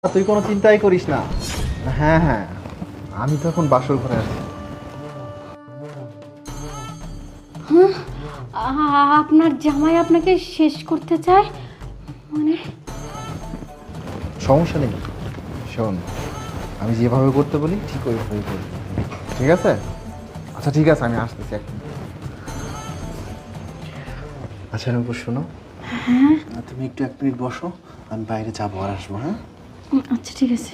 তুই কোনো চিন্তাই করিস না। হ্যাঁ হ্যাঁ, আমি তো এখন বাসর ঘরে আছি। আপনার জামাই আপনাকে শেষ করতে চায় মানে? সমস্যা নেই, শোন, আমি যেভাবে করতে বলি ঠিক ওইভাবেই করবি, ঠিক আছে? আচ্ছা ঠিক আছে, আমি আসতেছি এক মিনিট। আচ্ছা নূপুর শোনো, তুমি একটু এক মিনিট বসো, আমি বাইরে যাবো আর আসবো। হ্যাঁ আচ্ছা ঠিক আছে।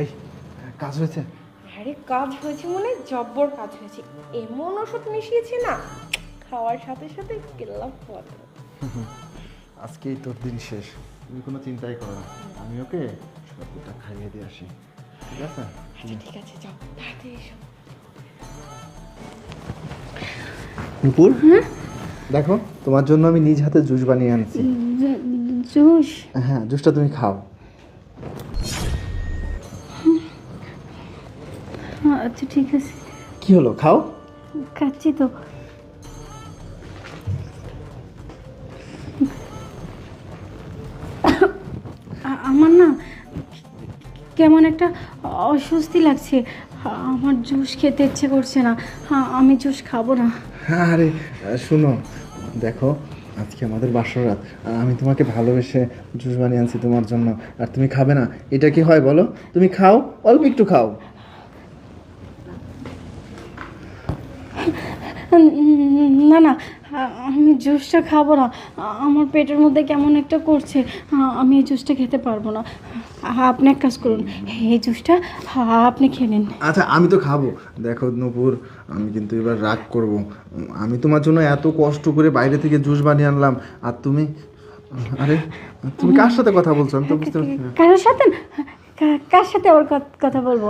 এই কাজ হয়েছে? আরে কাজ হয়েছে মানে জব্বর কাজ হয়েছে। এমন ওষুধ মিশিয়েছে না, খাওয়ার সাথে সাথে গেলাম পথে। আজকেই তোর দিন শেষ, তুমি কোনো চিন্তাই করো না, আমি ওকে সবটা খাইয়ে দিয়ে আসি, ঠিক আছে? আচ্ছা ঠিক আছে, যাও তাড়াতাড়ি এসো। নূপুর, দেখো তোমার জন্য আমি নিজ হাতে জুস বানিয়ে আনছি। জুস? হ্যাঁ, জুসটা তুমি খাও। আচ্ছা ঠিক আছে, কি হলো, খাও। খাচ্ছি তো। আমার না কেমন একটা অস্বস্তি লাগছে, আমার জুস খেতে ইচ্ছে করছে না, আমি জুস খাবো না। আরে শুনো, দেখো আজকে আমাদের বাসর রাত, আমি তোমাকে ভালোবেসে জুস বানিয়ে আনছি তোমার জন্য, আর তুমি খাবে না? এটা কি হয় বলো? তুমি খাও, অল্প একটু খাও। না না, আমি জুসটা খাবো না, আমার পেটের মধ্যে কেমন একটা করছে, আমি এই জুসটা খেতে পারবো না। আপনি এক কাজ করুন, এই জুসটা আপনি খেয়ে নিন। আচ্ছা আমি তো খাবো। দেখো নূপুর, আমি কিন্তু এবার রাগ করব। আমি তোমার জন্য এত কষ্ট করে বাইরে থেকে জুস বানিয়ে আনলাম, আর তুমি, আরে তুমি কার সাথে কথা বলছো? আমি তো বুঝতে পারছি না। কারোর সাথে না, কার সাথে আবার কথা বলবো?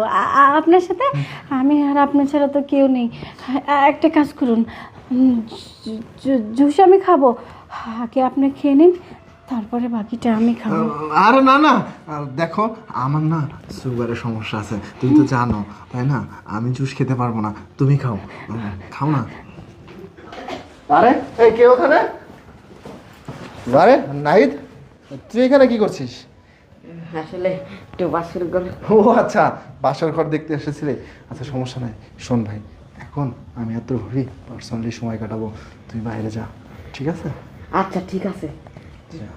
আপনার সাথে। আমি আর আপনার ছাড়া তো কেউ নেই। একটা কাজ করুন, জুস আমি খাবো, আগে আপনি খেয়ে নিন, তারপরে বাকিটা আমি খাবো। আরে না না, দেখো আমার না সুগারের সমস্যা আছে, তুমি তো জানো তাই না? আমি জুস খেতে পারবো না, তুমি খাও, খাও না। আরে এই কে ওখানে? আরে নাহিদ, তুই এখানে কি করছিস? আসলে একটু বাসর ঘর। ও আচ্ছা, বাসার ঘর দেখতে এসেছিলে। আচ্ছা সমস্যা নাই, শোন ভাই, এখন আমি এত ঘুরি, পার্সোনালি সময় কাটাবো, তুই বাইরে যা, ঠিক আছে? আচ্ছা ঠিক আছে। যা।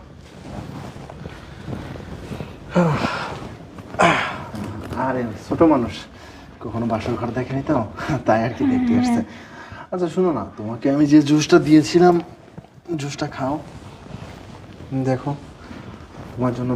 আরে ছোট মানুষ, কখনো বাসর ঘর দেখেনি তো, তাই আর কি দেখতে আসছে। আচ্ছা শোনো না, তোমাকে আমি যে জুসটা দিয়েছিলাম, জুসটা খাও, দেখো তোমার জন্য